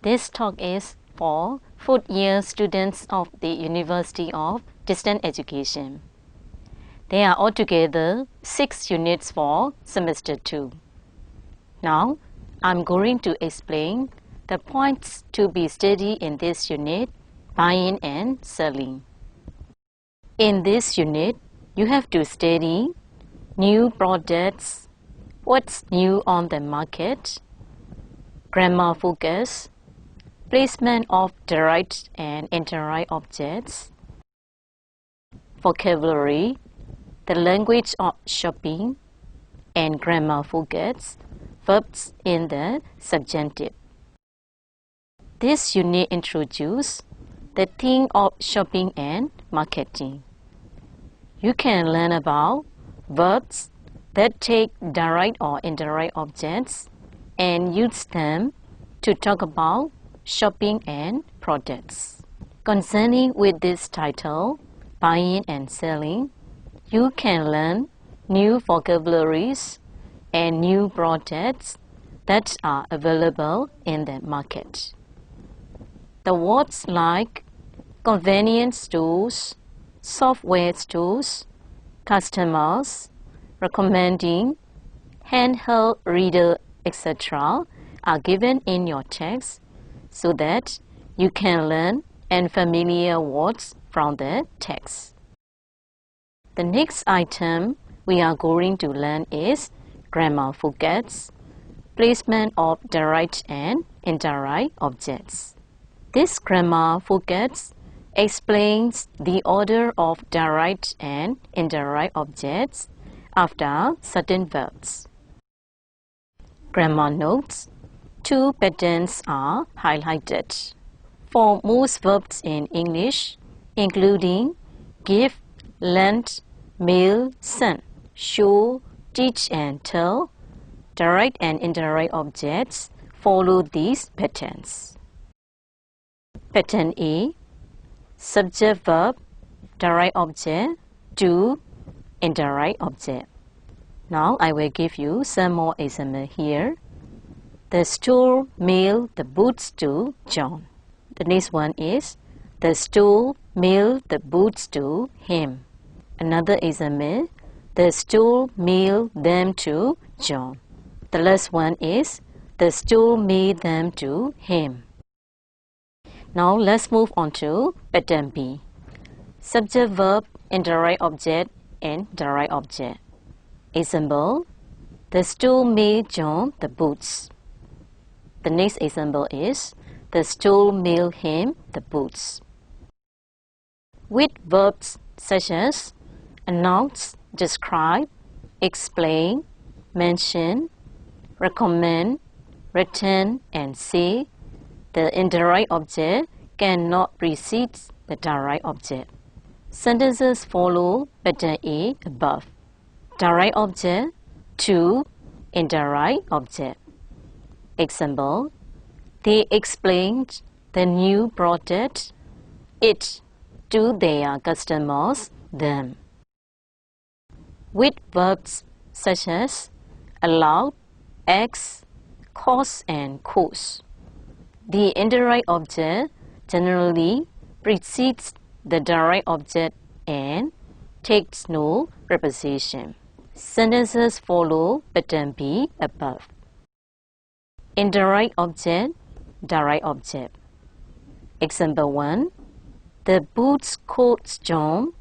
This talk is for fourth-year students of the University of Distance Education. There are altogether 6 units for semester 2. Now, I'm going to explain the points to be studied in this unit, buying and selling. In this unit, you have to study new products, what's new on the market, grammar focus, placement of direct and indirect objects, vocabulary, the language of shopping, and grammar focus, verbs in the subjunctive. This unit introduces the theme of shopping and marketing. You can learn about verbs that take direct or indirect objects and use them to talk about shopping and products. Concerning with this title, buying and selling, you can learn new vocabularies and new products that are available in the market. The words like convenience stores, software stores, customers, recommending, handheld reader, etc. are given in your text so that you can learn and familiar words from the text. The next item we are going to learn is grammar focus, placement of direct and indirect objects. This grammar focus explains the order of direct and indirect objects after certain verbs. Grammar notes: 2 patterns are highlighted. For most verbs in English, including give, lend, mail, send, show, teach, and tell, direct and indirect objects follow these patterns. Pattern A: subject verb, direct object, do, indirect object. Now I will give you some more examples here. The store mailed the boots to John. The next one is the store mailed the boots to him. Another example, the store mailed them to John. The last one is the store made them to him. Now let's move on to pattern B. Subject verb, indirect object, and direct object. Example, the store made John the boots. The next example is the store mailed him the boots. With verbs such as announce, describe, explain, mention, recommend, return, and say, the indirect object cannot precede the direct object. Sentences follow pattern A above. Direct object to indirect object. Example, they explained the new product it to their customers them. With verbs such as allowed, ask, cause, and cause, the indirect object generally precedes the direct object and takes no preposition. Sentences follow pattern B above. Indirect object, direct object. Example 1, the boots cost John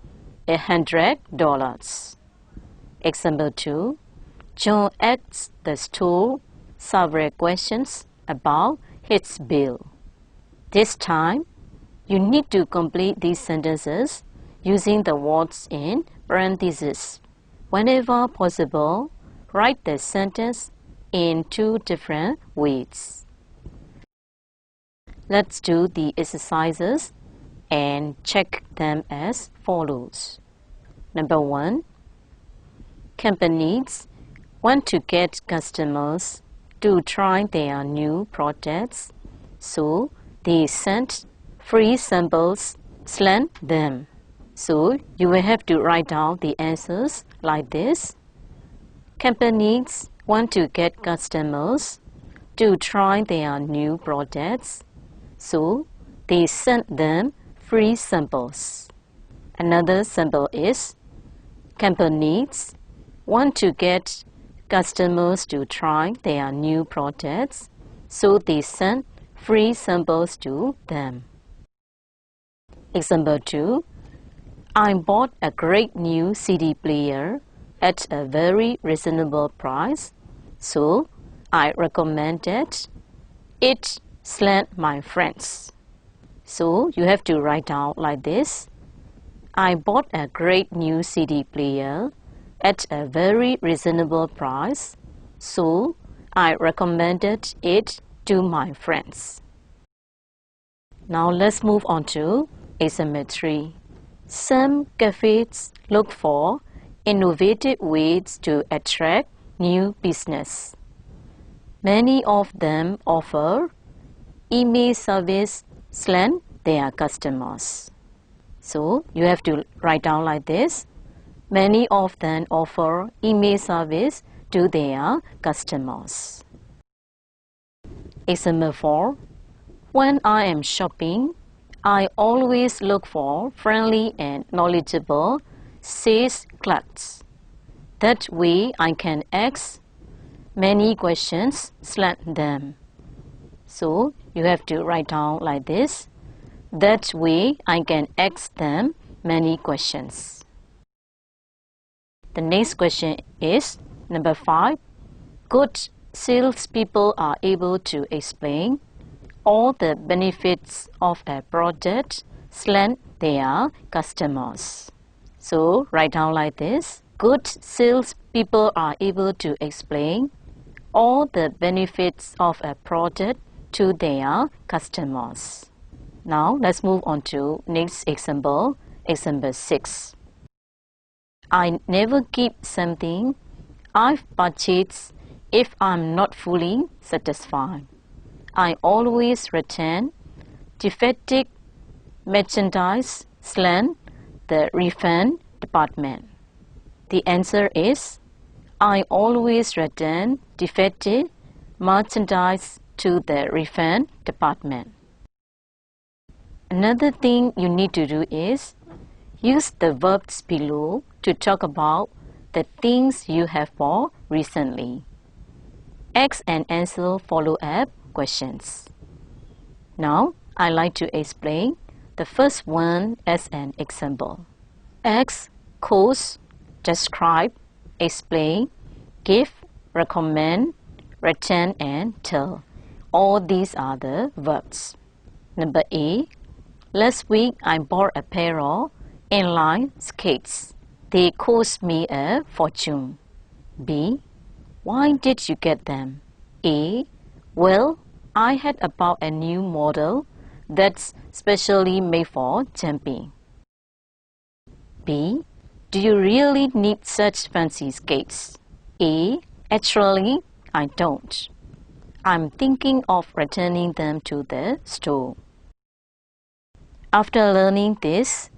$100. Example 2, John asked the store several questions about his bill. This time, you need to complete these sentences using the words in parentheses. Whenever possible, write the sentence in 2 different ways. Let's do the exercises and check them as follows. Number 1, companies want to get customers to try their new products, so they sent free samples sent them. So you will have to write down the answers like this. Companies want to get customers to try their new products, so they sent them free samples. Another sample is companies want to get customers to try their new products, so they send free samples to them. Example 2. I bought a great new CD player at a very reasonable price, so I recommended it / my friends. So you have to write down like this. I bought a great new CD player at a very reasonable price, so I recommended it to my friends. Now let's move on to example 3. Some cafes look for innovative ways to attract new business. Many of them offer email service / their customers. So you have to write down like this. Many of them offer email service to their customers. Example 4. When I am shopping, I always look for friendly and knowledgeable sales clerks. That way I can ask many questions / them. So you have to write down like this. That way I can ask them many questions. The next question is number 5. Good salespeople are able to explain all the benefits of a product / their customers. So write down like this. Good salespeople are able to explain all the benefits of a product to their customers. Now let's move on to next example, example 6. I never keep something I've purchased if I'm not fully satisfied. I always return defective merchandise / the refund department. The answer is I always return defective merchandise to the refund department. Another thing you need to do is use the verbs below to talk about the things you have bought recently. Ask and answer follow-up questions. Now, I'd like to explain the first one as an example. Ask, cost, describe, explain, give, recommend, return, and tell. All these are the verbs. Number A. Last week I bought a pair of inline skates. They cost me a fortune. B. Why did you get them? A. Well, I had about a new model that's specially made for jumping. B. Do you really need such fancy skates? A. Actually, I don't. I'm thinking of returning them to the store. After learning this,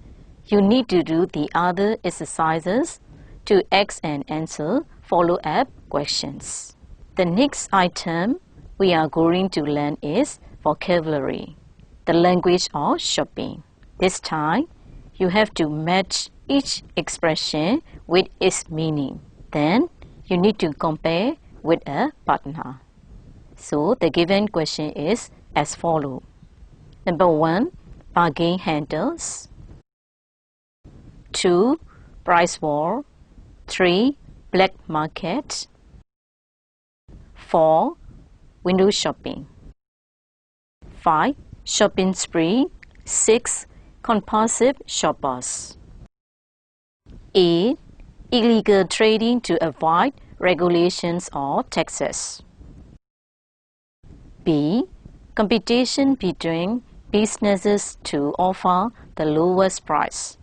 you need to do the other exercises to ask and answer follow-up questions. The next item we are going to learn is vocabulary, the language of shopping. This time, you have to match each expression with its meaning. Then, you need to compare with a partner. So, the given question is as follows. Number 1, bargain handles. 2, price war. 3, black market. 4, window shopping. 5, shopping spree. 6, compulsive shoppers. 8, illegal trading to avoid regulations or taxes. B, competition between businesses to offer the lowest price.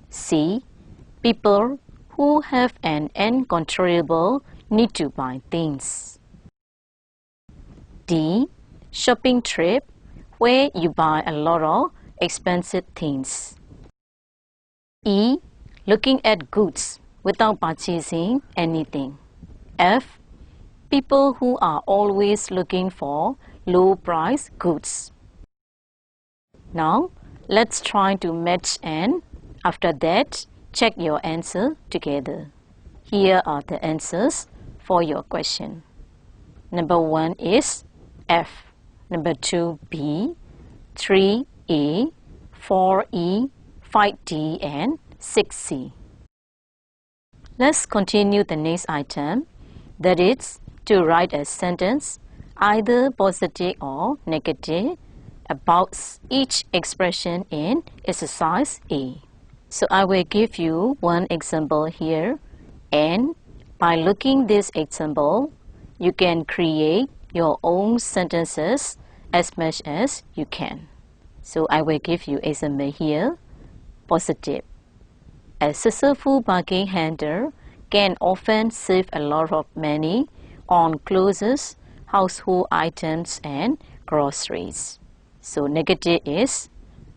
C, people who have an uncontrollable need to buy things. D, shopping trip where you buy a lot of expensive things. E, looking at goods without purchasing anything. F, people who are always looking for low-price goods. Now, let's try to match and after that, check your answer together. Here are the answers for your question. Number 1 is F. Number 2, B. 3, A. 4, E. 5, D. And 6, C. Let's continue the next item. That is to write a sentence, either positive or negative, about each expression in exercise A. So I will give you one example here, and by looking this example, you can create your own sentences as much as you can. So I will give you example here. Positive. A successful bargain hunter can often save a lot of money on clothes, household items, and groceries. So negative is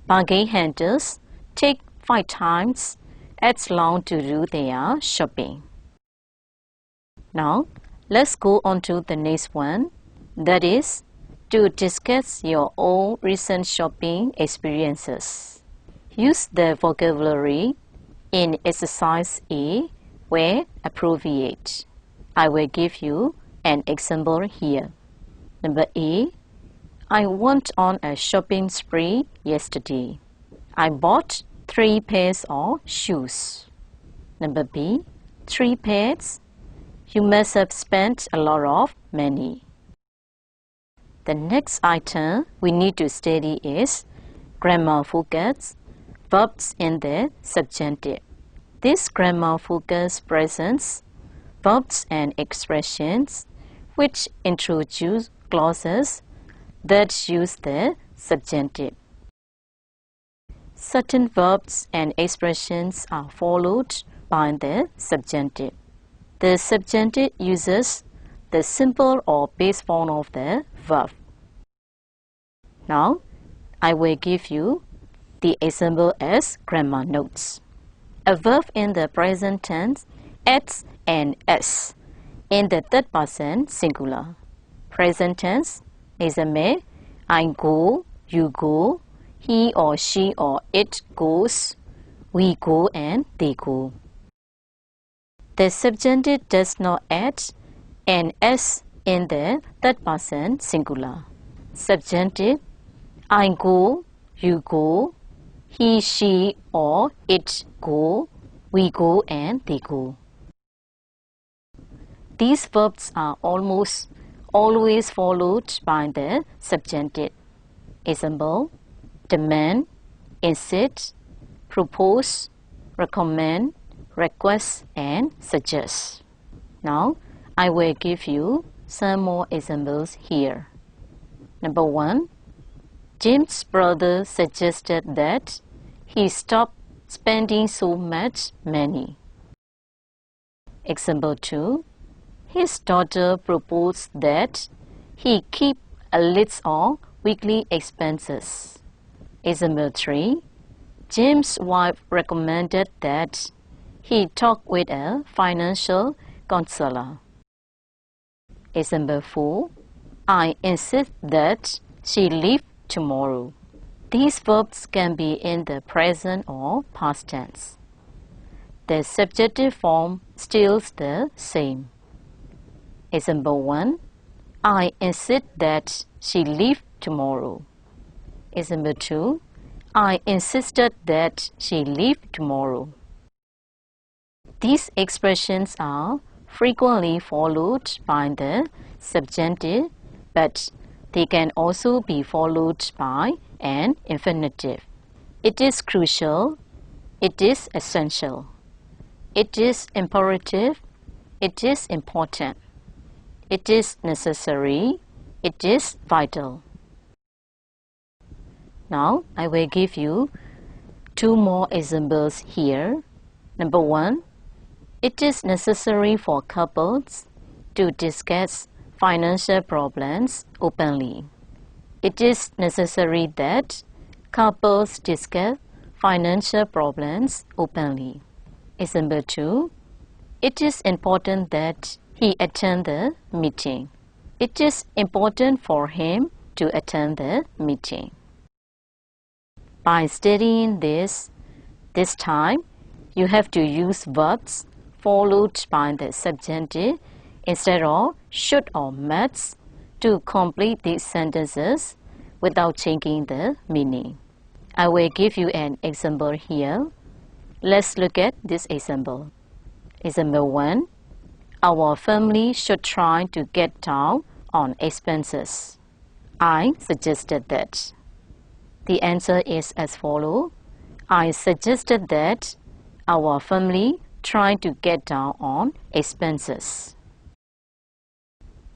bargain hunters take 5 times as long to do their shopping. Now, let's go on to the next one. That is to discuss your own recent shopping experiences. Use the vocabulary in exercise A where appropriate. I will give you an example here. Number A. I went on a shopping spree yesterday. I bought 3 pairs of shoes. Number B. 3 pairs. You must have spent a lot of money. The next item we need to study is grammar focus, verbs in the subjunctive. This grammar focus presents verbs and expressions which introduce clauses that use the subjunctive. Certain verbs and expressions are followed by the subjunctive. The subjunctive uses the simple or base form of the verb. Now, I will give you the example as grammar notes. A verb in the present tense adds an S in the third person singular. Present tense example, I go, you go, he or she or it goes, we go, and they go. The subjunctive does not add an S in the third person singular. Subjunctive, I go, you go, he, she, or it go, we go, and they go. These verbs are almost always followed by the subjunctive. Example, demand, insist, propose, recommend, request, and suggest. Now, I will give you some more examples here. Number 1. Jim's brother suggested that he stop spending so much money. Example 2. His daughter proposed that he keep a list of weekly expenses. Example 3. Jim's wife recommended that he talk with a financial counselor. Example 4. I insist that she leave tomorrow. These verbs can be in the present or past tense. The subjunctive form still the same. Example 1. I insist that she leave tomorrow. Example 2. I insisted that she leave tomorrow. These expressions are frequently followed by the subjunctive, but they can also be followed by an infinitive. It is crucial. It is essential. It is imperative. It is important. It is necessary. It is vital. Now, I will give you 2 more examples here. Number 1. It is necessary for couples to discuss financial problems openly. It is necessary that couples discuss financial problems openly. Example 2. It is important that he attend the meeting. It is important for him to attend the meeting. By studying this time, you have to use verbs followed by the subjunctive instead of should or must to complete these sentences without changing the meaning. I will give you an example here. Let's look at this example. Example 1. Our family should try to get down on expenses. I suggested that. The answer is as follows. I suggested that our family try to get down on expenses.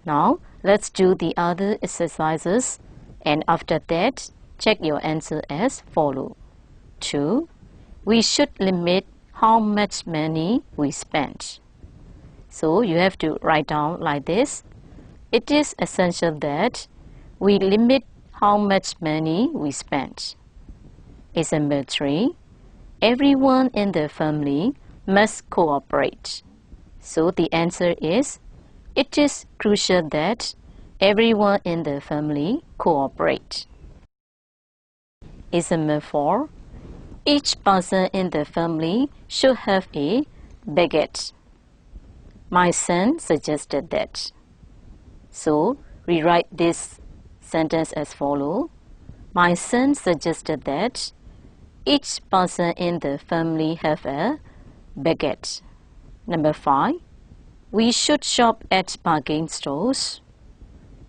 Now, let's do the other exercises, and after that, check your answer as follows. 2. We should limit how much money we spend. So you have to write down like this. It is essential that we limit how much money we spend. Example 3. Everyone in the family must cooperate. So the answer is, it is crucial that everyone in the family cooperate. Example 4. Each person in the family should have a baguette. My son suggested that. So rewrite this sentence as follows. My son suggested that each person in the family have a baguette. Number 5. We should shop at bargain stores.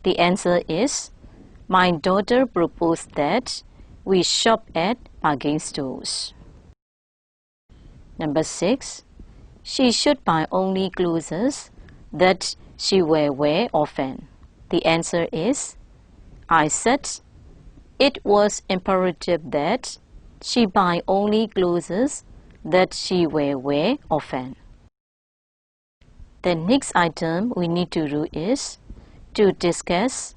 The answer is, my daughter proposed that we shop at bargain stores. Number 6. She should buy only clothes that she will wear often. The answer is, I said it was imperative that she buy only clothes that she will wear often. The next item we need to do is to discuss,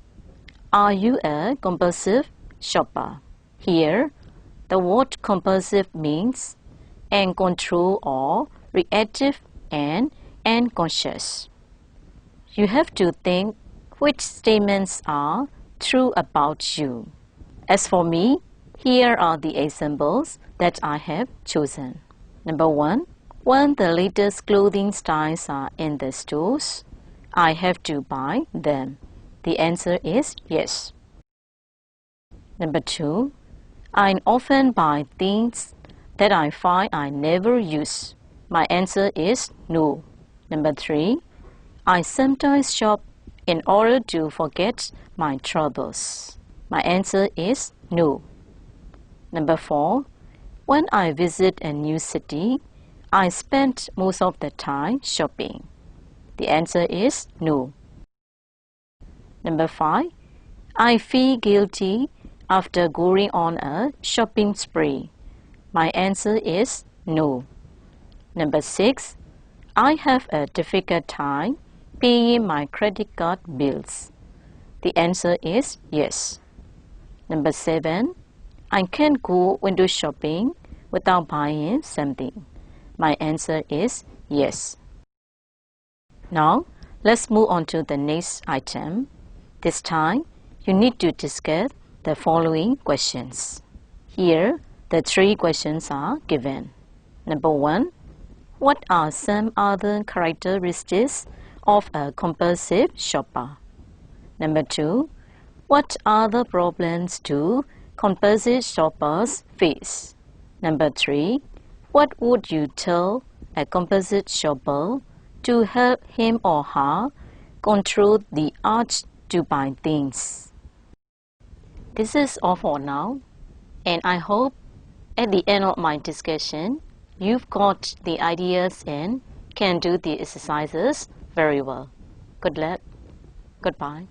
are you a compulsive shopper? Here, the word compulsive means uncontrolled or reactive and unconscious. You have to think which statements are true about you. As for me, here are the examples that I have chosen. Number 1. When the latest clothing styles are in the stores, I have to buy them. The answer is yes. Number 2. I often buy things that I find I never use. My answer is no. Number 3. I sometimes shop in order to forget my troubles. My answer is no. Number 4. When I visit a new city, I spend most of the time shopping. The answer is no. Number 5. I feel guilty after going on a shopping spree. My answer is no. Number 6. I have a difficult time paying my credit card bills. The answer is yes. Number 7. I can't go window shopping without buying something. My answer is yes. Now, let's move on to the next item. This time, you need to discuss the following questions. Here, the 3 questions are given. Number 1. What are some other characteristics of a compulsive shopper? Number 2. What other problems do compulsive shoppers face? Number 3. What would you tell a compulsive shopper to help him or her control the urge to buy things? This is all for now, and I hope at the end of my discussion, you've got the ideas and can do the exercises very well. Good luck. Goodbye.